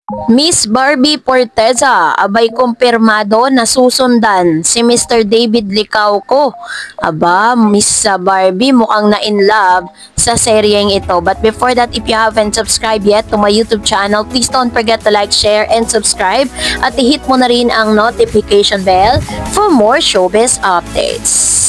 Miss Barbie Forteza, abay kumpirmado na susundan si Mr. David Licauco. Aba, Miss Barbie mukhang na in love sa seryeng ito. But before that, if you haven't subscribed yet to my YouTube channel, please don't forget to like, share, and subscribe. At i-hit mo na rin ang notification bell for more showbiz updates.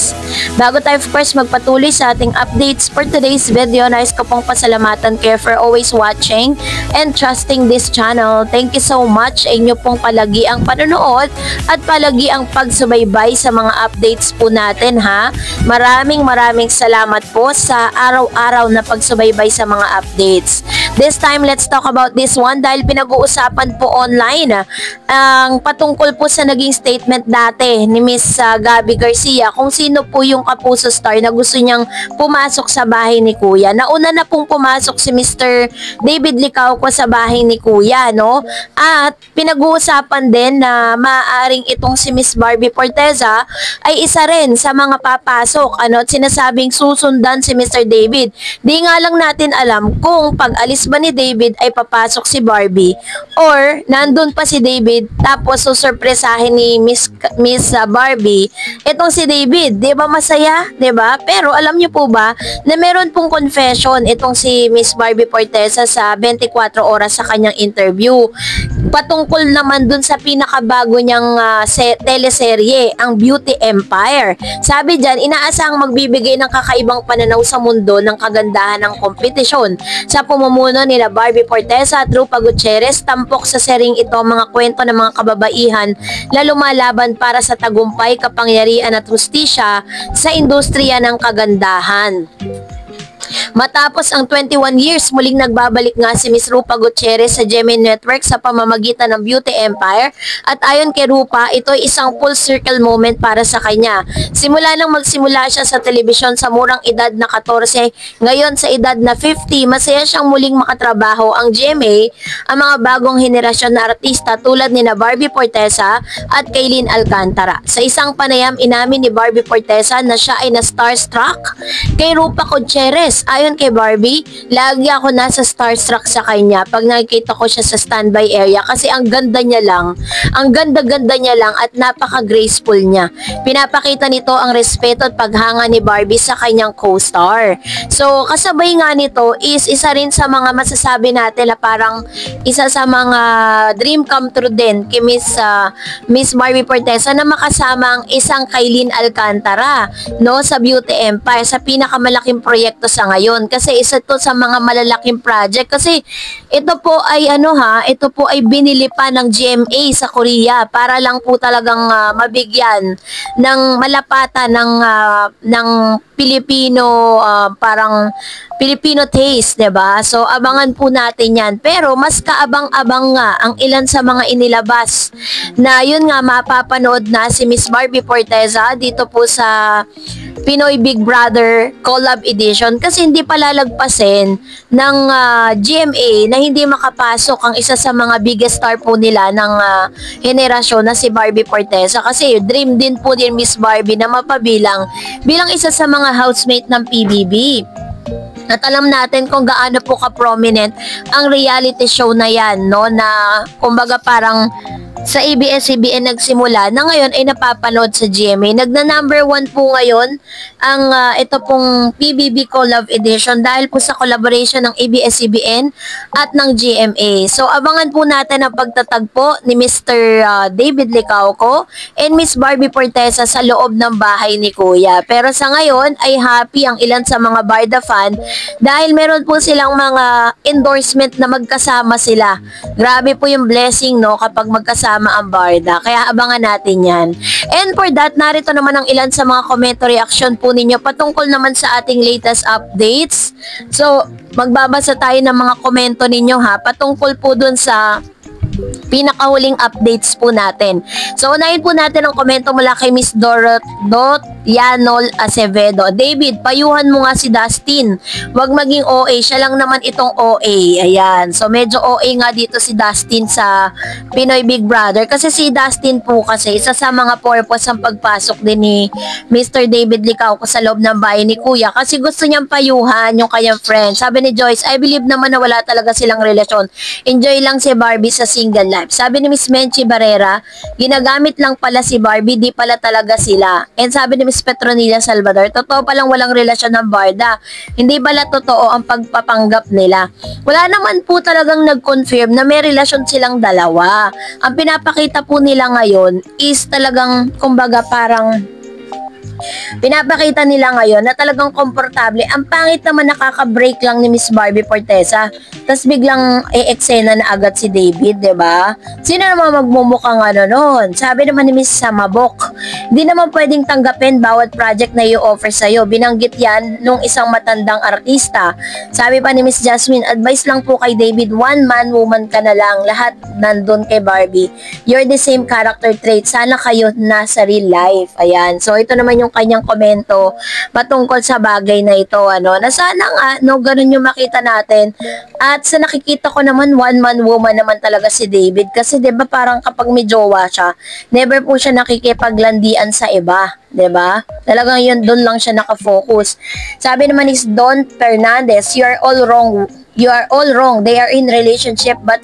Bago tayo of course magpatuloy sa ating updates for today's video, nais ko pong pasalamatan kayo for always watching and trusting this channel. Thank you so much sa inyo pong palagi ang panonood at palagi ang pagsubaybay sa mga updates po natin ha. Maraming salamat po sa araw-araw na pagsubaybay sa mga updates. This time, let's talk about this one dahil pinag-uusapan po online ang patungkol po sa naging statement dati ni Miss Gabby Garcia kung sino po yung kapuso star na gusto niyang pumasok sa bahay ni Kuya. Nauna na pong pumasok si Mr. David Licauco sa bahay ni Kuya, no? At pinag-uusapan din na maaaring itong si Miss Barbie Forteza ay isa rin sa mga papasok, ano, at sinasabing susundan si Mr. David. Di nga lang natin alam kung pag-alis ba ni David ay papasok si Barbie or nandun pa si David tapos susurpresahin ni Miss Barbie itong si David. Di ba masaya? Di ba? Pero alam niyo po ba na meron pong confession itong si Miss Barbie Forteza sa 24 oras sa kanyang interview. Patungkol naman dun sa pinakabago niyang teleserye, ang Beauty Empire. Sabi dyan, inaasahang magbibigay ng kakaibang pananaw sa mundo ng kagandahan ng kompetisyon. Sa pamumuno nila Barbie Forteza at Rupa Gutierrez, tampok sa sering ito mga kwento ng mga kababaihan na lumalaban para sa tagumpay, kapangyarihan at hustisya sa industriya ng kagandahan. Matapos ang 21 years, muling nagbabalik nga si Miss Rupa Gutierrez sa GMA Network sa pamamagitan ng Beauty Empire at ayon kay Rupa, ito ay isang full circle moment para sa kanya. Simula nang magsimula siya sa telebisyon sa murang edad na 14, ngayon sa edad na 50, masaya siyang muling makatrabaho ang GMA, ang mga bagong henerasyon na artista tulad ni na Barbie Forteza at Kaylin Alcantara. Sa isang panayam, inamin ni Barbie Forteza na siya ay na-starstruck kay Rupa Gutierrez. Ayon kay Barbie, lagi ako nasa starstruck sa kanya pag nakikita ko siya sa standby area kasi ang ganda niya lang, ang ganda-ganda niya lang at napaka-graceful niya. Pinapakita nito ang respeto at paghanga ni Barbie sa kanyang co-star. So, kasabay nga nito is isa rin sa mga masasabi natin na parang isa sa mga dream come true din kay Miss Barbie Forteza na makasama ang isang Kaylin Alcantara, no, sa Beauty Empire, sa pinakamalaking proyekto sa ngayon kasi isa to sa mga malalaking project kasi ito po ay ito po ay binili pa ng GMA sa Korea para lang po talagang mabigyan ng malapatan ng Pilipino parang Filipino taste, 'di ba? So abangan po natin 'yan. Pero mas kaabang-abang nga ang ilan sa mga inilabas na yun nga mapapanood na si Miss Barbie Forteza dito po sa Pinoy Big Brother Collab Edition kasi hindi pa lalagpasin ng GMA na hindi makapasok ang isa sa mga biggest star po nila ng henerasyon na si Barbie Forteza kasi dream din po din Miss Barbie na mapabilang bilang isa sa mga housemate ng PBB. At alam natin kung gaano po ka-prominent ang reality show na yan, no? Na kumbaga parang sa ABS-CBN nagsimula na ngayon ay napapanood sa GMA. Nagna-number 1 po ngayon ang ito pong PBB Collab Edition dahil po sa collaboration ng ABS-CBN at ng GMA. So abangan po natin ang pagtatagpo ni Mr. David Licauco and Miss Barbie Forteza sa loob ng bahay ni Kuya. Pero sa ngayon ay happy ang ilan sa mga Barda fan dahil meron po silang mga endorsement na magkasama sila. Grabe po yung blessing, no, kapag magkasama ang Barda. Kaya abangan natin yan. And for that, narito naman ang ilan sa mga komento reaction po ninyo patungkol naman sa ating latest updates. So, magbabasa tayo ng mga komento ninyo ha, patungkol po dun sa pinakahuling updates po natin. So, unahin po natin ang komento mula kay Miss Dot Yanol Acevedo. David, payuhan mo nga si Dustin. Huwag maging OA. Siya lang naman itong OA. Ayan. So, medyo OA nga dito si Dustin sa Pinoy Big Brother. Kasi si Dustin po kasi, isa sa mga purpose ang pagpasok din ni Mr. David Licauco sa loob ng bahay ni Kuya. Kasi gusto niyang payuhan yung kanyang friend. Sabi ni Joyce, I believe naman na wala talaga silang relasyon. Enjoy lang si Barbie sa single life. Sabi ni Miss Menchi Barrera, ginagamit lang pala si Barbie, di pala talaga sila. And sabi ni Miss Petronila Salvador, totoo palang walang relasyon ng Barda. Hindi pala totoo ang pagpapanggap nila. Wala naman po talagang nag-confirm na may relasyon silang dalawa. Ang pinapakita po nila ngayon is talagang, kumbaga parang pinapakita nila ngayon na talagang komportable. Ang pangit naman, nakaka-break lang ni Miss Barbie Fortesa. Tapos biglang eksena na agad si David, 'di ba? Sino naman magmumukhang ano noon? Sabi naman ni Miss Samabok, hindi naman pwedeng tanggapin bawat project na i-offer sa'yo. Binanggit yan nung isang matandang artista. Sabi pa ni Miss Jasmine, advice lang po kay David, one man, woman ka na lang. Lahat nandun kay Barbie. You're the same character trait. Sana kayo nasa real life. Ayan. So, ito naman yung kanyang komento patungkol sa bagay na ito, ano, na sana nga, no, ganun yung makita natin. At sa nakikita ko naman, one man, woman naman talaga si David. Kasi, di ba, parang kapag may jowa siya, never po siya nakikipaglandian sa iba. 'Di ba? Talagang yun, doon lang siya nakafocus. Sabi naman is Don Fernandez, you are all wrong. You are all wrong. They are in relationship but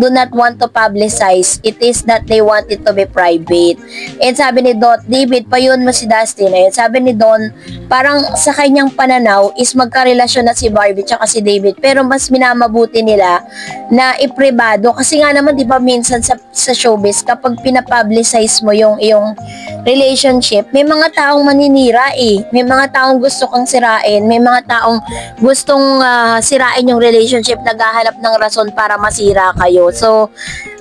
do not want to publicize. It is that they want it to be private. And sabi ni Don, David, payun mo si Dustin. Ayun, sabi ni Don, parang sa kanyang pananaw is magkarelasyon na si Barbie tsaka si David. Pero mas minamabuti nila na ipribado. Kasi nga naman, di ba, minsan sa showbiz, kapag pinapublicize mo yung relationship, may mga taong maninira eh. May mga taong gusto kang sirain. May mga taong gustong sirain yung relationship, naghahanap ng rason para masira kayo. So,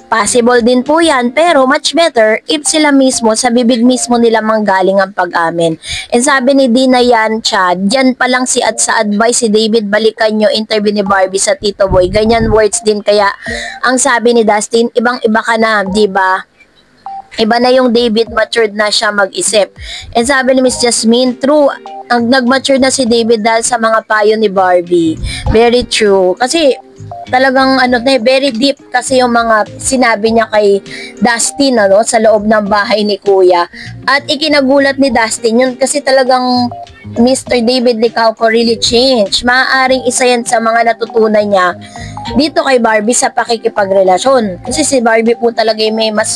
possible din po yan, pero much better if sila mismo, sa bibig mismo nila manggaling ang pag-amin. And sabi ni Dina Yan Chad, dyan pa lang sa advice si David, balikan nyo interview ni Barbie sa Tito Boy. Ganyan words din, kaya ang sabi ni Dustin, ibang-iba ka na, di ba? Iba na yung David, matured na siya mag-isip. And sabi ni Miss Jasmine, true, ang nag-mature na si David dahil sa mga payo ni Barbie. Very true. Kasi talagang very deep kasi yung mga sinabi niya kay Dustin sa loob ng bahay ni Kuya. At ikinagulat ni Dustin yun kasi talagang Mr. David Licauco really changed. Maaaring isa yan sa mga natutunan niya dito kay Barbie sa pakikipagrelasyon. Kasi si Barbie po talaga may mas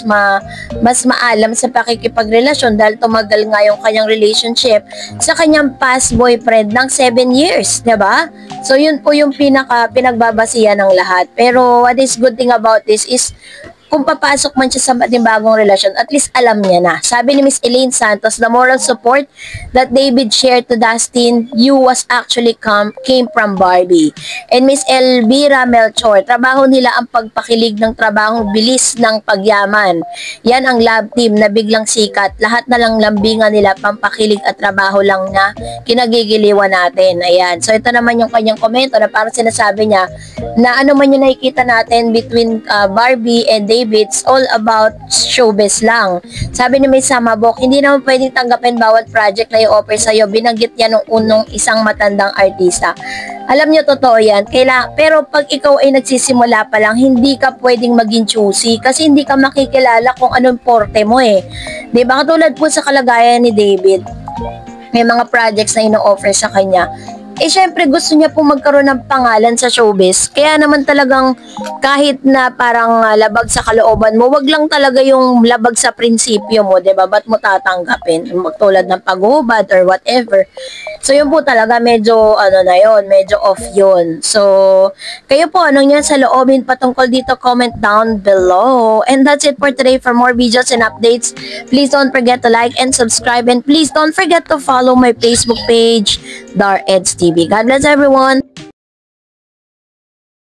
maalam sa pakikipagrelasyon dahil tumagal nga yung kanyang relationship sa kanyang past boyfriend ng 7 years, 'di ba? So yun po yung pinagbabasihan ng lahat. Pero what is good thing about this is kung papasok man siya sa bagong relasyon, at least alam niya na. Sabi ni Miss Elaine Santos, the moral support that David shared to Dustin, you was actually came from Barbie. And Miss Elvira Melchor, trabaho nila ang pagpakilig ng trabahong bilis ng pagyaman. Yan ang love team na biglang sikat. Lahat na lang lambingan nila, pampakilig at trabaho lang na kinagigiliwan natin. Ayan. So ito naman yung kanyang komento na parang sinasabi niya na ano man yung nakikita natin between Barbie and David, it's all about showbiz lang. Sabi ni May Samabok, hindi naman pwedeng tanggapin bawat project na i-offer sa'yo. Binanggit yan ng unong isang matandang artista. Alam nyo, totoo yan. Pero pag ikaw ay nagsisimula pa lang, hindi ka pwedeng maging choosy kasi hindi ka makikilala kung anong porte mo eh. Diba? Katulad po sa kalagayan ni David, may mga projects na ino-offer sa kanya. Syempre gusto niya po magkaroon ng pangalan sa showbiz. Kaya naman talagang kahit na parang labag sa kalooban mo, wag lang talaga yung labag sa prinsipyo mo, 'di ba? Ba't mo tatanggapin? Tulad ng paghubad or whatever. So yun po talaga medyo medyo off yun. So kayo po, anong yan sa loobin patungkol dito, comment down below. And that's it for today. For more videos and updates, please don't forget to like and subscribe, and please don't forget to follow my Facebook page, Dar Eds TV. God bless everyone.